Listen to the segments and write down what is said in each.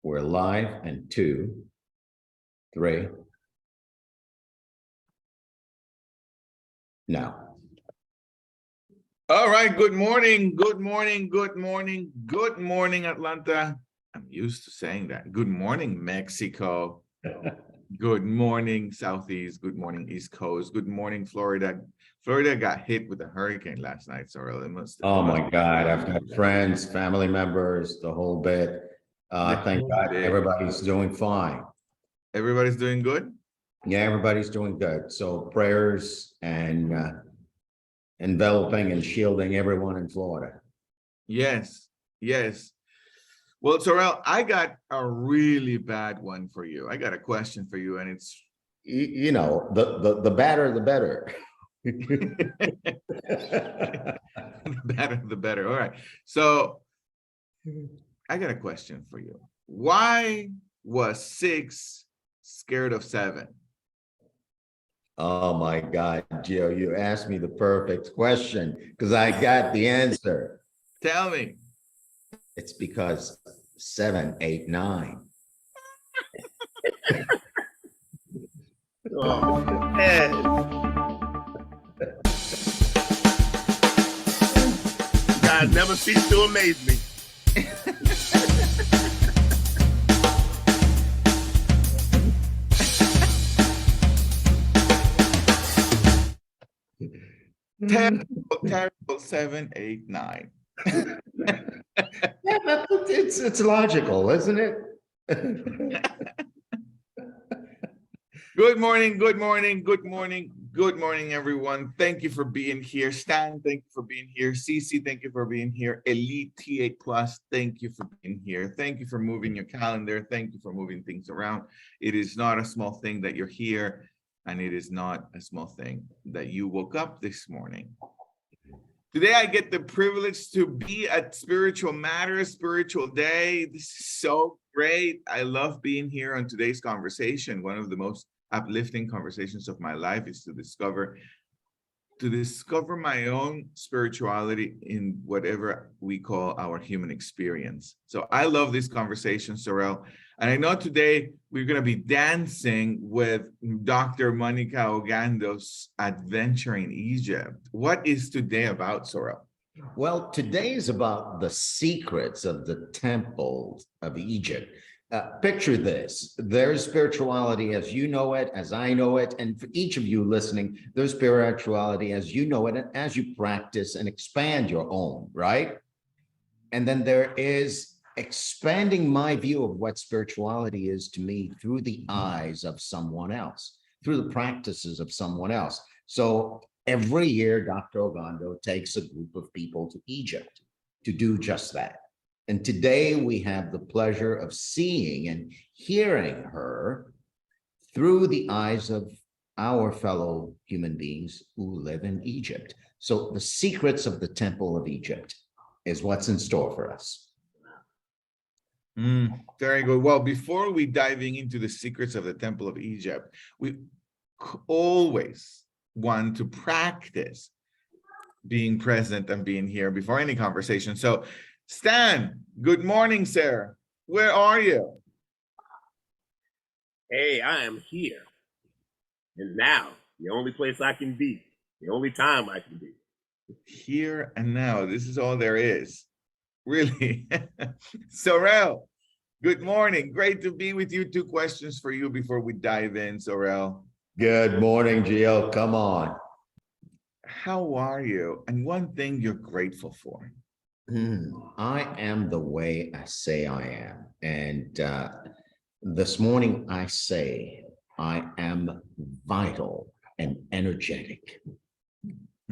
We're live, and 2, 3. Now. All right. Good morning. Good morning. Good morning. Good morning, Atlanta. I'm used to saying that. Good morning, Mexico. Good morning, Southeast. Good morning, East Coast. Good morning, Florida. Florida got hit with a hurricane last night, so it must. Oh my God! I've got friends, family members, the whole bit. Thank God everybody's doing fine. Everybody's doing good? Yeah, everybody's doing good. So prayers and enveloping and shielding everyone in Florida. Yes, yes. Well, Sorrel, I got a really bad one for you. I got a question for you, and it's you know, the badder the better. The better, the better. All right. So I got a question for you. Why was 6 scared of 7? Oh my God, Gio, you asked me the perfect question because I got the answer. Tell me. It's because 7, 8, 9. Oh, man. You guys never cease to amaze me. Terrible 7, 8, 9. Yeah, but it's logical, isn't it? Good morning, good morning, good morning, good morning, everyone. Thank you for being here. Stan, thank you for being here. Cece, thank you for being here. Elite T8 Plus, thank you for being here. Thank you for moving your calendar. Thank you for moving things around. It is not a small thing that you're here, and it is not a small thing that you woke up this morning. Today, I get the privilege to be at Spiritual Matters, Spiritual Day. This is so great. I love being here on today's conversation. One of the most uplifting conversations of my life is to discover my own spirituality in whatever we call our human experience. So I love this conversation, Sorrel. And I know today we're going to be dancing with Dr. Monikah Ogando's adventure in Egypt. What is today about, Sorrel? Well, today is about the secrets of the temples of Egypt. Picture this. There's spirituality as you know it, as I know it, and for each of you listening, there's spirituality as you know it, and as you practice and expand your own, right? And then there is expanding my view of what spirituality is to me through the eyes of someone else, through the practices of someone else. So every year, Dr. Ogando takes a group of people to Egypt to do just that. And today we have the pleasure of seeing and hearing her through the eyes of our fellow human beings who live in Egypt. So the secrets of the Temple of Egypt is what's in store for us. Very good. Well, before we diving into the secrets of the Temple of Egypt, we always want to practice being present and being here before any conversation. So Stan, good morning, sir. Where are you? Hey, I am here. And now, the only place I can be, the only time I can be. Here and now. This is all there is. Really. Sorrel, good morning. Great to be with you. 2 questions for you before we dive in, Sorrel. Good morning, Gio. Come on. How are you? And one thing you're grateful for. I am the way I say I am. And this morning I say I am vital and energetic.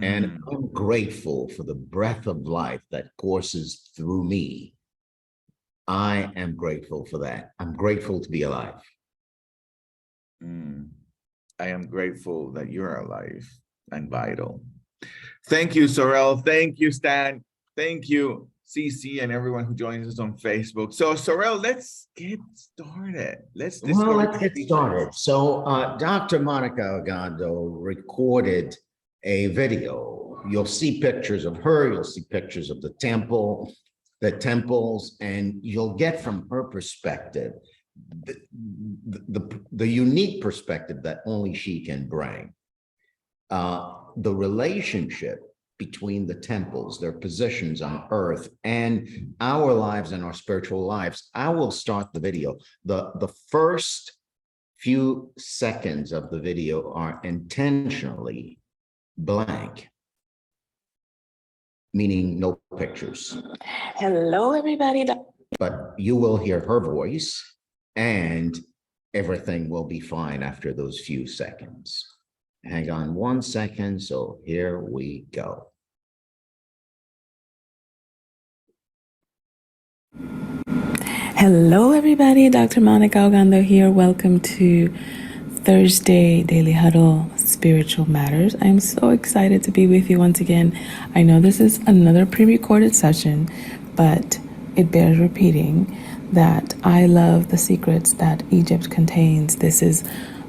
And I'm grateful for the breath of life that courses through me. I am grateful for that. I'm grateful to be alive. I am grateful that you're alive and vital. Thank you, Sorrel. Thank you, Stan. Thank you, CC, and everyone who joins us on Facebook. So, Sorrel, let's get started. Let's get started. So, Dr. Monikah Ogando recorded a video. You'll see pictures of her. You'll see pictures of the temple. the temples, and you'll get from her perspective the unique perspective that only she can bring. The relationship between the temples, their positions on earth, and our lives and our spiritual lives. I will start the video. The first few seconds of the video are intentionally blank, meaning no pictures. Hello, everybody. But you will hear her voice, and everything will be fine after those few seconds. Hang on 1 second. So here we go. Hello, everybody. Dr. Monikah Ogando here. Welcome to Thursday Daily Huddle Spiritual Matters. I'm so excited to be with you once again. I know this is another pre-recorded session, but it bears repeating that I love the secrets that Egypt contains. This is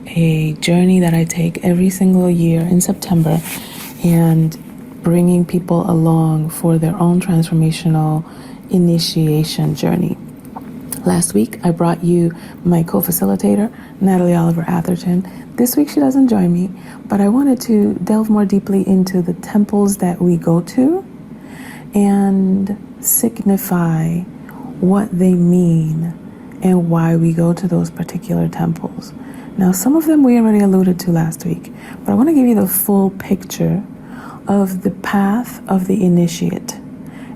a journey that I take every single year in September, and bringing people along for their own transformational initiation journey. Last week, I brought you my co-facilitator, Natalie Oliver Atherton. This week, she doesn't join me, but I wanted to delve more deeply into the temples that we go to and signify what they mean and why we go to those particular temples. Now, some of them we already alluded to last week, but I want to give you the full picture of the path of the initiate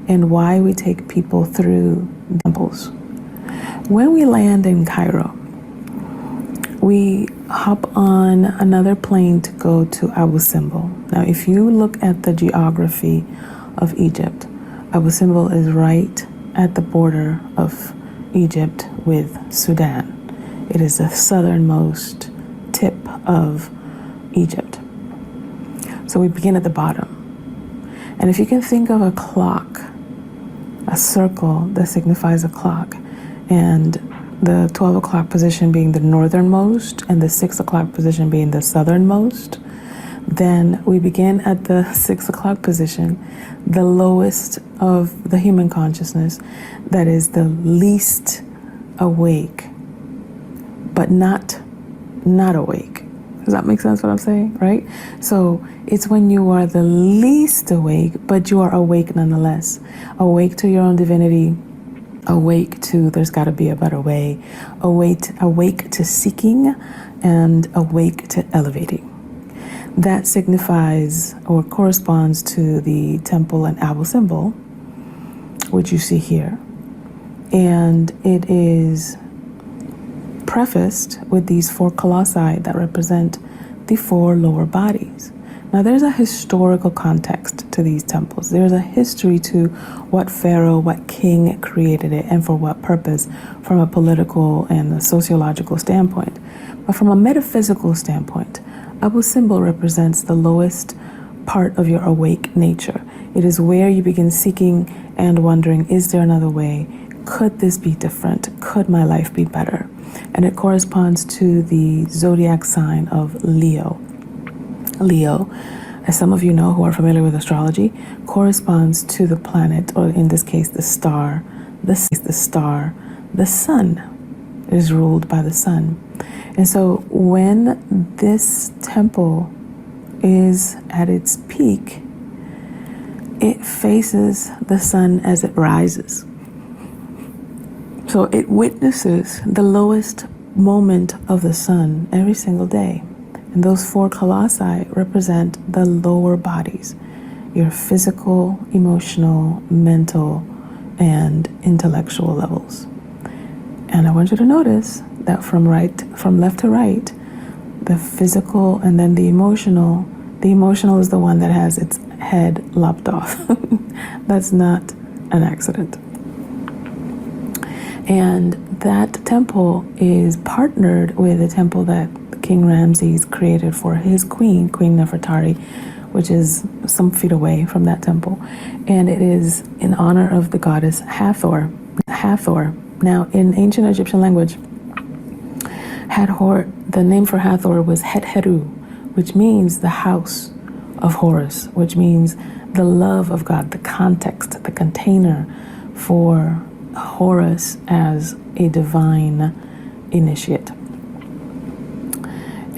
and why we take people through temples. When we land in Cairo, we hop on another plane to go to Abu Simbel. Now, if you look at the geography of Egypt, Abu Simbel is right at the border of Egypt with Sudan. It is the southernmost tip of Egypt. So we begin at the bottom. And if you can think of a clock, a circle that signifies a clock, and the 12 o'clock position being the northernmost and the 6 o'clock position being the southernmost, then we begin at the 6 o'clock position, the lowest of the human consciousness, that is the least awake, but not awake. Does that make sense what I'm saying, right? So it's when you are the least awake, but you are awake nonetheless. Awake to your own divinity, awake to there's got to be a better way, awake to seeking, and awake to elevating. That signifies or corresponds to the temple in Abu Simbel, which you see here. And it is prefaced with these 4 colossi that represent the 4 lower bodies. Now, there's a historical context to these temples. There's a history to what pharaoh, what king created it, and for what purpose from a political and a sociological standpoint. But from a metaphysical standpoint, Abu Simbel represents the lowest part of your awake nature. It is where you begin seeking and wondering, is there another way? Could this be different? Could my life be better? And it corresponds to the zodiac sign of Leo. Leo, as some of you know who are familiar with astrology, corresponds to the planet, or in this case, the star. The sun is ruled by the sun. And so when this temple is at its peak, it faces the sun as it rises. So it witnesses the lowest moment of the sun every single day. And those 4 colossi represent the lower bodies, your physical, emotional, mental, and intellectual levels. And I want you to notice that from left to right, the physical and then the emotional is the one that has its head lopped off. That's not an accident. And that temple is partnered with a temple that King Ramses created for his queen, Queen Nefertari, which is some feet away from that temple. And it is in honor of the goddess Hathor. Now, in ancient Egyptian language, Hathor, the name for Hathor was Het-Heru, which means the house of Horus, which means the love of God, the context, the container for Horus as a divine initiate.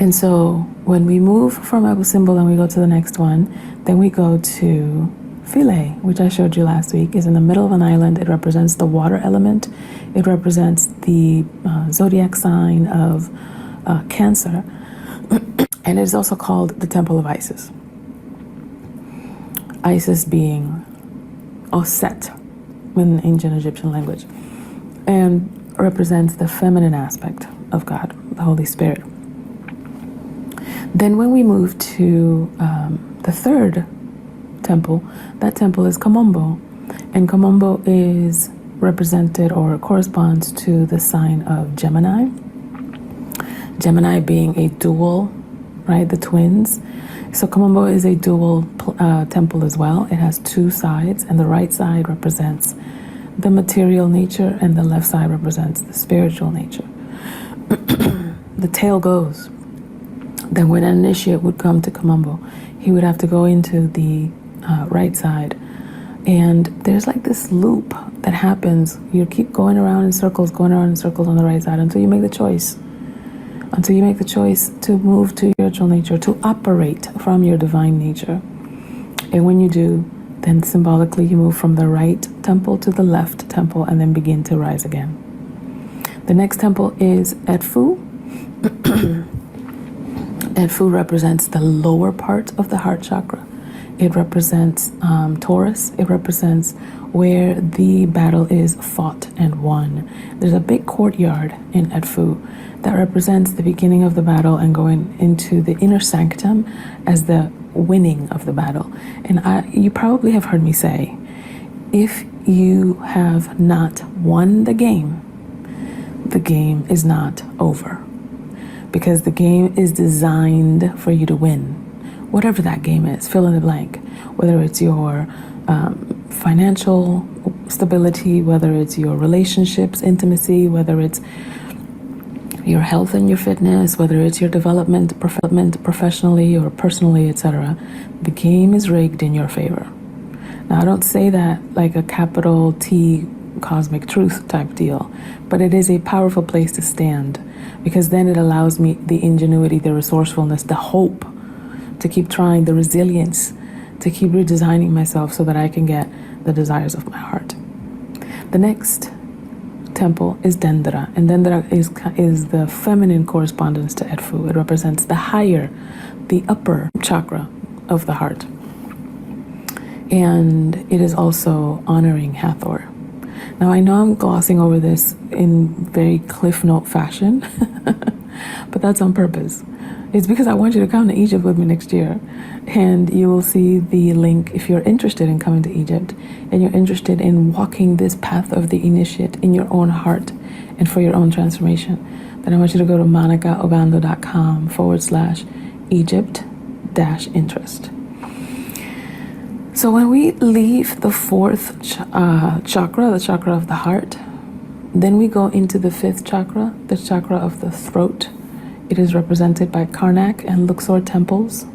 And so when we move from Abu Simbel and we go to the next one, then we go to Philae, which I showed you last week, is in the middle of an island. It represents the water element. It represents the zodiac sign of Cancer. And it is also called the Temple of Isis. Isis being Oset in ancient Egyptian language, and represents the feminine aspect of God, the Holy Spirit. Then when we move to the third temple, that temple is Kamombo. And Kamombo is represented or corresponds to the sign of Gemini. Gemini being a dual, right, the twins. So Kamombo is a dual temple as well. It has two sides, and the right side represents the material nature and the left side represents the spiritual nature. The tale goes that when an initiate would come to Kamombo, he would have to go into the right side, and there's like this loop that happens. You keep going around in circles on the right side until you make the choice. Until you make the choice to move to your spiritual nature, to operate from your divine nature. And when you do, then symbolically you move from the right temple to the left temple and then begin to rise again. The next temple is Edfu. Edfu represents the lower part of the heart chakra. It represents Taurus. It represents where the battle is fought and won. There's a big courtyard in Edfu that represents the beginning of the battle and going into the inner sanctum as the winning of the battle. And you probably have heard me say, if you have not won the game is not over. Because the game is designed for you to win. Whatever that game is, fill in the blank. Whether it's your financial stability, whether it's your relationships, intimacy, whether it's your health and your fitness, whether it's your development professionally or personally, etc. The game is rigged in your favor. Now, I don't say that like a capital T cosmic truth type deal, but it is a powerful place to stand, because then it allows me the ingenuity, the resourcefulness, the hope to keep trying, the resilience to keep redesigning myself so that I can get the desires of my heart. The next temple is Dendra, and Dendra is the feminine correspondence to Edfu. It represents the higher, the upper chakra of the heart. And it is also honoring Hathor. Now, I know I'm glossing over this in very Cliff Note fashion, but that's on purpose. It's because I want you to come to Egypt with me next year, and you will see the link if you're interested in coming to Egypt and you're interested in walking this path of the initiate in your own heart and for your own transformation. Then I want you to go to monikahogando.com/Egypt-interest. So when we leave the fourth chakra, the chakra of the heart, then we go into the fifth chakra, the chakra of the throat. It is represented by Karnak and Luxor temples.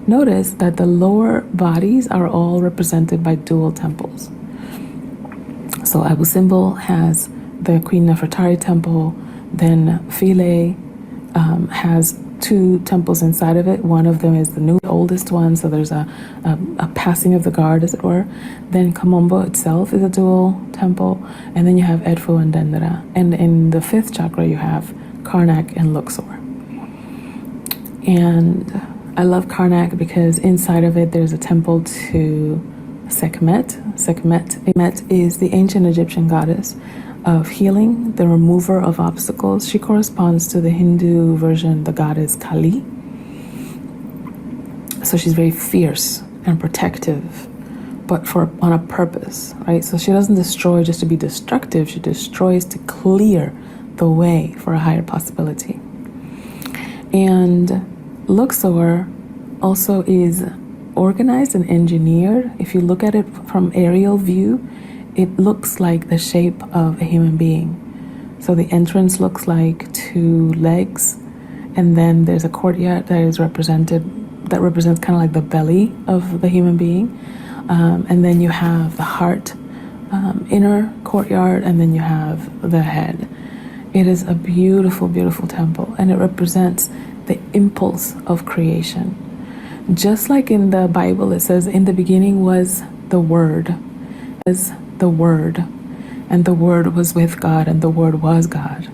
Notice that the lower bodies are all represented by dual temples. So Abu Simbel has the Queen Nefertari temple, then Philae has two temples inside of it. One of them is the oldest one, so there's a passing of the guard, as it were. Then Kamombo itself is a dual temple, and then you have Edfu and Dendra. And in the fifth chakra, you have Karnak and Luxor. And I love Karnak because inside of it, there's a temple to Sekhmet. Sekhmet is the ancient Egyptian goddess of healing, the remover of obstacles. She corresponds to the Hindu version, the goddess Kali. So she's very fierce and protective, but on a purpose, right? So she doesn't destroy just to be destructive. She destroys to clear the way for a higher possibility. And Luxor also is organized and engineered. If you look at it from aerial view, it looks like the shape of a human being. So the entrance looks like two legs, and then there's a courtyard that represents kind of like the belly of the human being. And then you have the heart inner courtyard, and then you have the head. It is a beautiful, beautiful temple, and it represents the impulse of creation. Just like in the Bible, it says, in the beginning was the Word, and the Word was with God, and the Word was God.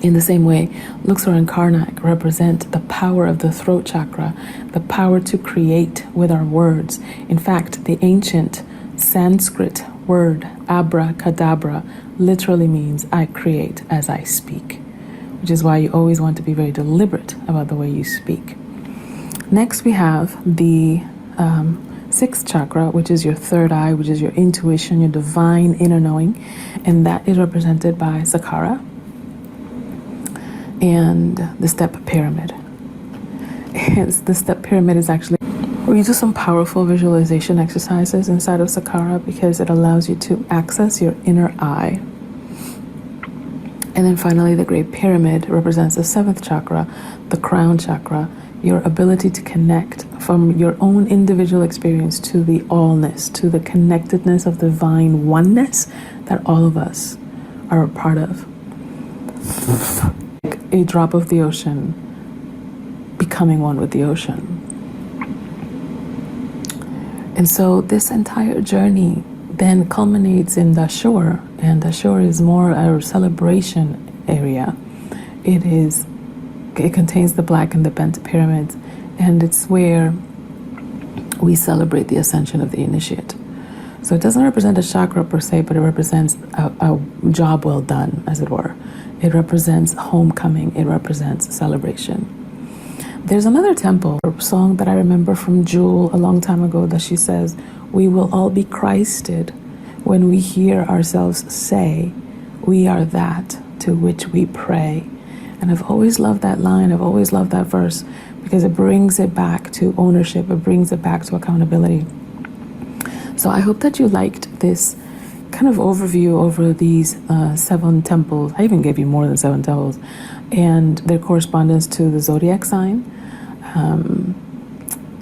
In the same way, Luxor and Karnak represent the power of the throat chakra, the power to create with our words. In fact, the ancient Sanskrit word abracadabra literally means I create as I speak, which is why you always want to be very deliberate about the way you speak. Next, we have the sixth chakra, which is your third eye, which is your intuition, your divine inner knowing, and that is represented by Sakara and the step pyramid. The step pyramid is actually where you do some powerful visualization exercises inside of Sakara because it allows you to access your inner eye. And then finally, the Great Pyramid represents the seventh chakra, the crown chakra, your ability to connect from your own individual experience to the allness, to the connectedness of divine oneness that all of us are a part of. Like a drop of the ocean becoming one with the ocean. And so this entire journey then culminates in the shore, and the shore is more a celebration area. It contains the black and the bent pyramids, and it's where we celebrate the ascension of the initiate. So it doesn't represent a chakra per se, but it represents a job well done, as it were. It represents homecoming. It represents celebration. There's another temple song that I remember from Jewel a long time ago that she says, we will all be Christed when we hear ourselves say, we are that to which we pray. And I've always loved that line. I've always loved that verse because it brings it back to ownership. It brings it back to accountability. So I hope that you liked this kind of overview over these 7 temples. I even gave you more than 7 temples and their correspondence to the zodiac sign.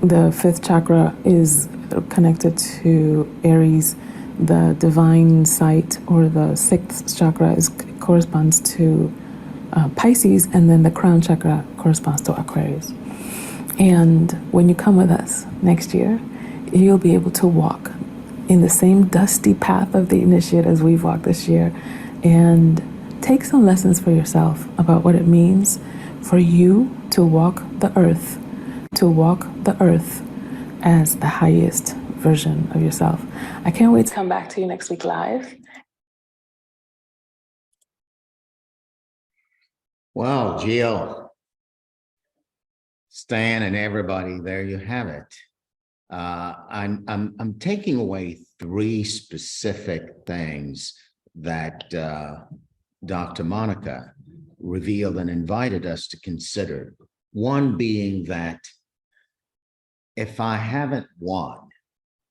The 5th chakra is connected to Aries. The divine sight, or the 6th chakra, corresponds to Pisces, and then the crown chakra corresponds to Aquarius. And when you come with us next year, you'll be able to walk in the same dusty path of the initiate as we've walked this year, and take some lessons for yourself about what it means for you to walk the earth as the highest version of yourself. I can't wait to come back to you next week live. Wow, Jill, Stan, and everybody, there you have it. I'm taking away 3 specific things that Dr. Monikah revealed and invited us to consider. One being that if I haven't won,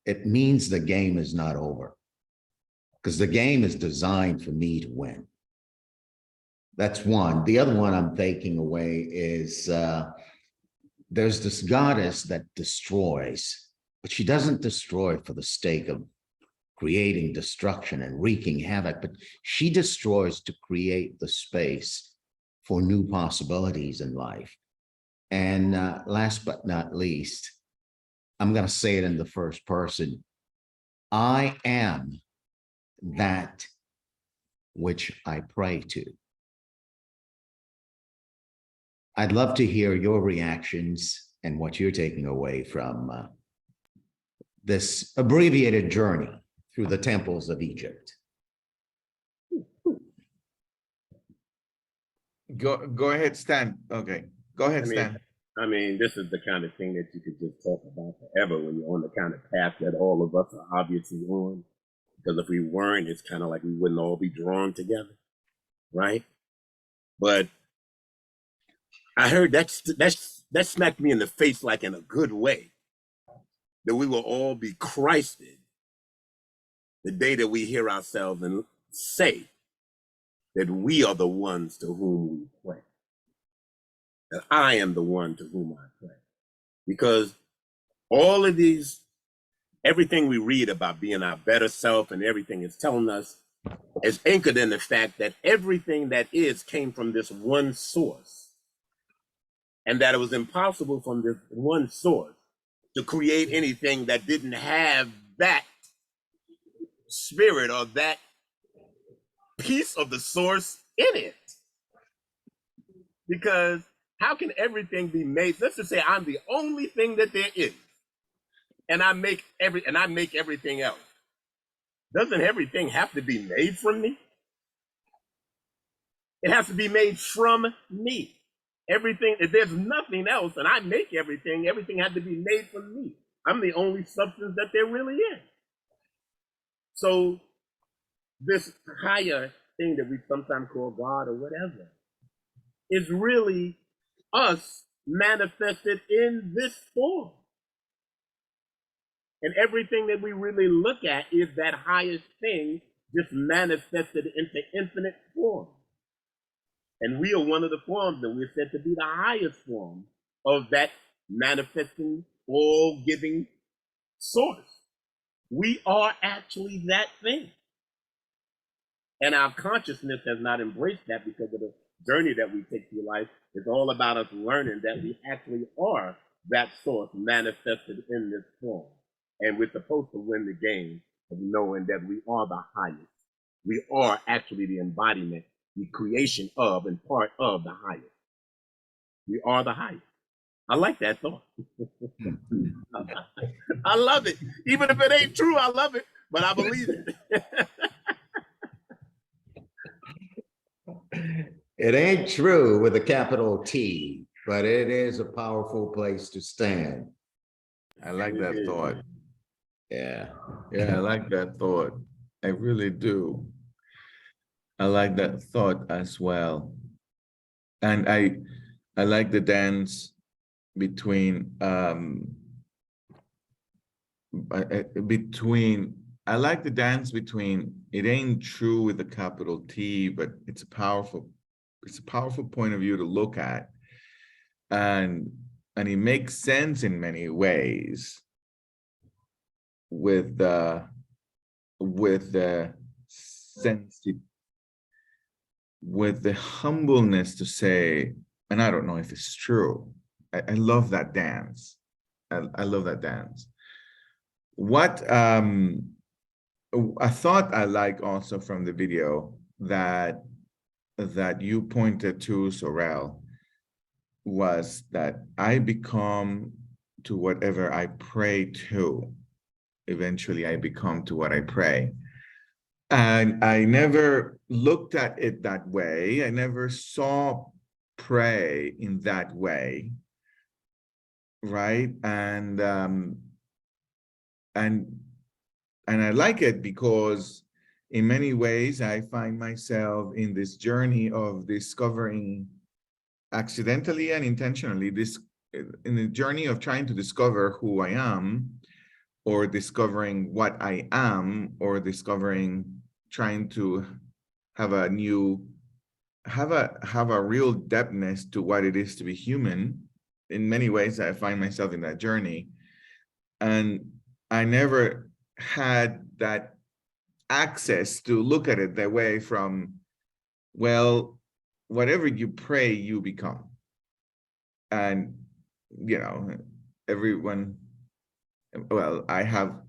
it means the game is not over, because the game is designed for me to win. That's one. The other one I'm taking away is there's this goddess that destroys, but she doesn't destroy for the sake of creating destruction and wreaking havoc, but she destroys to create the space for new possibilities in life. And last but not least, I'm going to say it in the first person. I am that which I pray to. I'd love to hear your reactions and what you're taking away from this abbreviated journey through the temples of Egypt. Go ahead, Stan. Okay, go ahead, Stan. I mean, this is the kind of thing that you could just talk about forever when you're on the kind of path that all of us are obviously on. Because if we weren't, it's kind of like we wouldn't all be drawn together, right? But I heard that smacked me in the face, like in a good way, that we will all be Christed the day that we hear ourselves and say that we are the ones to whom we pray. That I am the one to whom I pray. Because all of these everything we read about being our better self and everything is telling us is anchored in the fact that everything that is came from this one source, and that it was impossible from this one source to create anything that didn't have that spirit or that piece of the source in it. Because how can everything be made? Let's just say I'm the only thing that there is, and I make everything else. Doesn't everything have to be made from me? It has to be made from me. Everything, if there's nothing else, and I make everything had to be made from me. I'm the only substance that there really is. So this higher thing that we sometimes call God or whatever is really us manifested in this form. And everything that we really look at is that highest thing just manifested into infinite form. And we are one of the forms, and we're said to be the highest form of that manifesting, all-giving source. We are actually that thing. And our consciousness has not embraced that because of the journey that we take through life. It's all about us learning that we actually are that source manifested in this form. And we're supposed to win the game of knowing that we are the highest. We are actually the embodiment, the creation of and part of the highest. We are the highest. I like that thought. I love it. Even if it ain't true, I love it, but I believe it. It ain't true with a capital T, but it is a powerful place to stand. I like that thought. Yeah. Yeah, I like that thought. I really do. I like that thought as well. And I like the dance between I like the dance between it ain't true with a capital T, but it's a powerful point of view to look at. And it makes sense in many ways with the humbleness to say, and I don't know if it's true. I love that dance. I love that dance. What a thought I like also from the video that you pointed to, Sorrel, was that I become to whatever I pray to. Eventually I become to what I pray. And I never looked at it that way. I never saw pray in that way, right? And I like it because in many ways I find myself in this journey of discovering, accidentally and intentionally, in the journey of trying to discover who I am, or discovering what I am, or trying to have a real depthness to what it is to be human. In many ways, I find myself in that journey. And I never had that access to look at it that way from, well, whatever you pray, you become. And, everyone, well, I have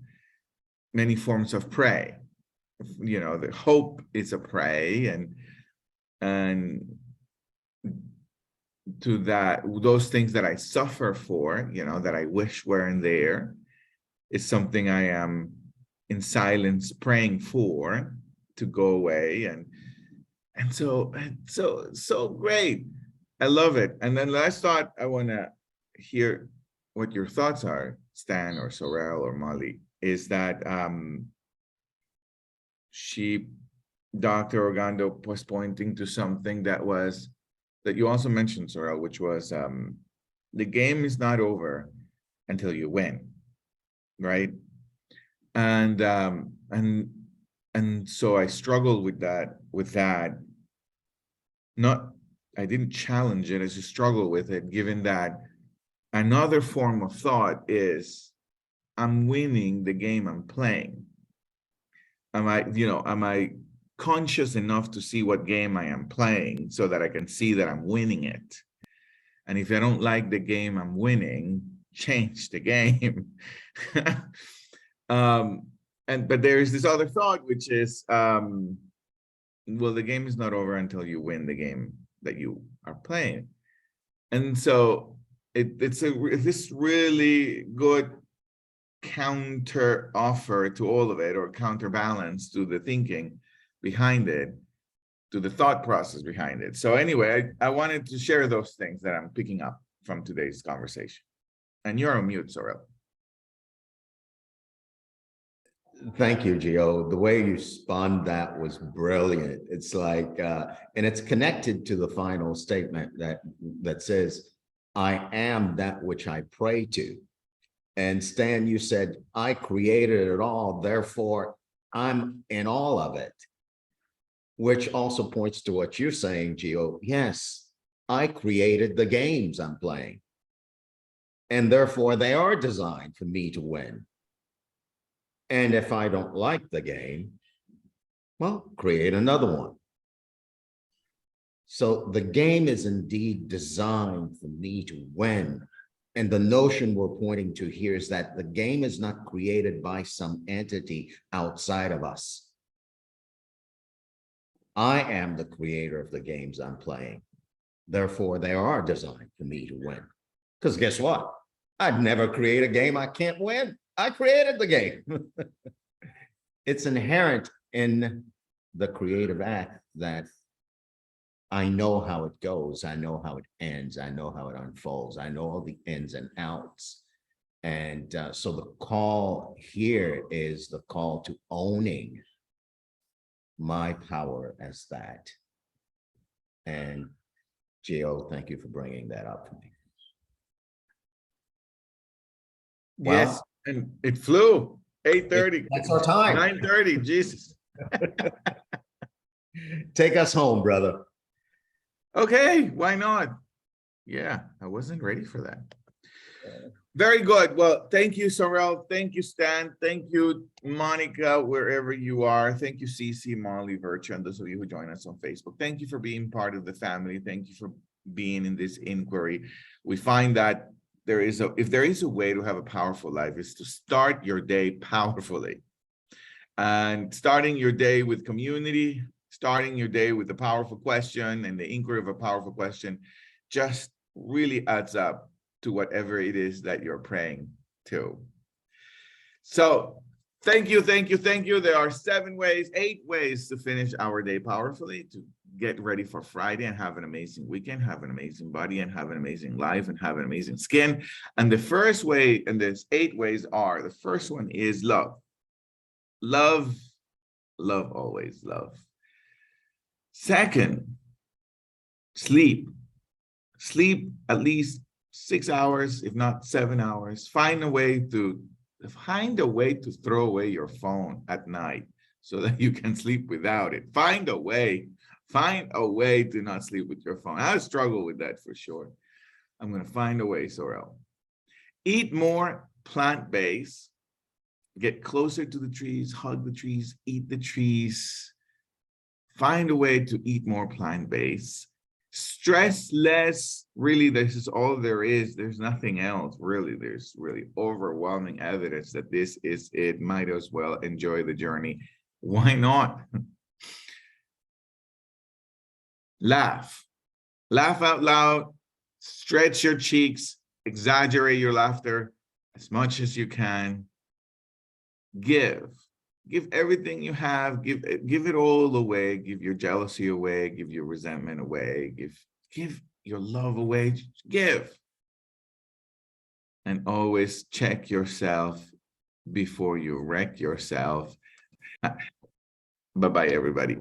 many forms of pray. The hope is a pray, and to those things that I suffer for, that I wish weren't there, is something I am in silence praying for to go away. And so great. I love it. And then last thought, I want to hear what your thoughts are, Stan or Sorrel or Molly, is that Dr. Ogando was pointing to something that you also mentioned, Sorrel, which was the game is not over until you win, right? And so I struggled with that. I didn't challenge it, I just struggled with it, given that another form of thought is I'm winning the game I'm playing? Am I conscious enough to see what game I am playing so that I can see that I'm winning it? And if I don't like the game I'm winning, change the game. But there is this other thought, which is, well, the game is not over until you win the game that you are playing. And so it's this really good counter offer to all of it, or counterbalance to the thinking behind it, to the thought process behind it. So anyway, I wanted to share those things that I'm picking up from today's conversation. And you're on mute, Sorel. Thank you, Gio. The way you spun that was brilliant. It's like, and it's connected to the final statement that says, I am that which I pray to. And Stan, you said, I created it all, therefore I'm in all of it, which also points to what you're saying, Gio. Yes, I created the games I'm playing, and therefore they are designed for me to win. And if I don't like the game, well, create another one. So the game is indeed designed for me to win. And the notion we're pointing to here is that the game is not created by some entity outside of us. I am the creator of the games I'm playing. Therefore, they are designed for me to win. Because guess what? I'd never create a game I can't win. I created the game. It's inherent in the creative act that I know how it goes. I know how it ends. I know how it unfolds. I know all the ins and outs. And so the call here is the call to owning my power as that. And Gio, thank you for bringing that up for me. Yes, and it flew. 8:30. That's our time. 9:30. Jesus. Take us home, brother. Okay, why not? Yeah, I wasn't ready for that. Very good. Well, thank you, Sorel. Thank you, Stan. Thank you, Monica, wherever you are. Thank you, CC, Molly, Virtue, and those of you who join us on Facebook. Thank you for being part of the family. Thank you for being in this inquiry. We find that if there is a way to have a powerful life, is to start your day powerfully. And starting your day with community, starting your day with a powerful question and the inquiry of a powerful question just really adds up to whatever it is that you're praying to. So thank you, thank you, thank you. There are 8 ways to finish our day powerfully, to get ready for Friday and have an amazing weekend, have an amazing body, and have an amazing life, and have an amazing skin. And the first way, and there's 8 ways are, the first one is love. Love, love, always love. Second, sleep. Sleep at least 6 hours, if not 7 hours. Find a way to throw away your phone at night so that you can sleep without it. Find a way to not sleep with your phone. I struggle with that for sure. I'm going to find a way, Sorel. Eat more plant-based. Get closer to the trees, hug the trees, eat the trees. Find a way to eat more plant-based. Stress less. Really, this is all there is. There's nothing else, really. There's really overwhelming evidence that this is it. Might as well enjoy the journey. Why not? Laugh. Laugh out loud. Stretch your cheeks. Exaggerate your laughter as much as you can. Give everything you have, give it all away, give your jealousy away, give your resentment away, give your love away, give. And always check yourself before you wreck yourself. Bye-bye, everybody.